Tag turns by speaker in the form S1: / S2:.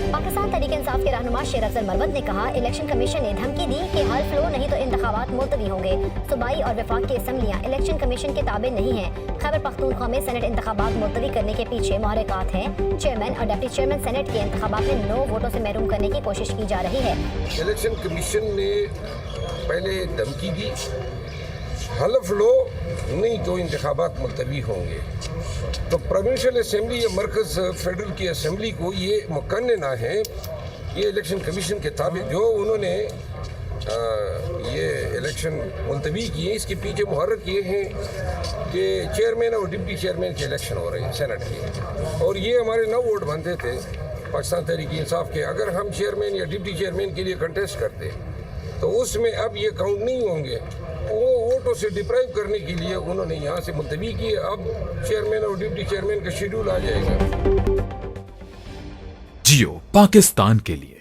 S1: पाकिस्तान तहरीक इंसाफ के रहनुमा शेर अफजल मरवत ने कहा, इलेक्शन कमीशन ने धमकी दी कि हल फ्लो नहीं तो इंतखाबात मुलतवी होंगे। सूबाई और वफाक की असम्बलियाँ इलेक्शन कमीशन के ताबे नहीं हैं। खैबर पख्तूनख्वा में सेनेट इंतखाबात मुलतवी करने के पीछे मुहर्रिकात हैं। चेयरमैन और डिप्टी चेयरमैन सेनेट के इंतखाबात में 9 वोटों से महरूम करने की कोशिश की जा रही है।
S2: इलेक्शन कमीशन ने पहले धमकी दी, हलफ लो नहीं तो इंतखाबात मुलतवी होंगे। तो प्रोविंशियल असम्बली या मरकज़ फेडरल की असम्बली को ये मुकन्ना है, ये इलेक्शन कमीशन के ताबे जो उन्होंने ये इलेक्शन मुलतवी किए, इसके पीछे मुहर्रिक ये हैं कि चेयरमैन और डिप्टी चेयरमैन के इलेक्शन हो रहे हैं सेनेट के, और ये हमारे 9 वोट बनते थे पाकिस्तान तहरीक इंसाफ के। अगर हम चेयरमैन या डिप्टी चेयरमैन के लिए कंटेस्ट करते तो उसमें अब ये काउंट नहीं होंगे। वो वोटों से डिप्राइव करने के लिए उन्होंने यहाँ से मुलतवी किए। अब चेयरमैन और डिप्टी चेयरमैन का शेड्यूल आ जाएगा।
S3: जियो पाकिस्तान के लिए।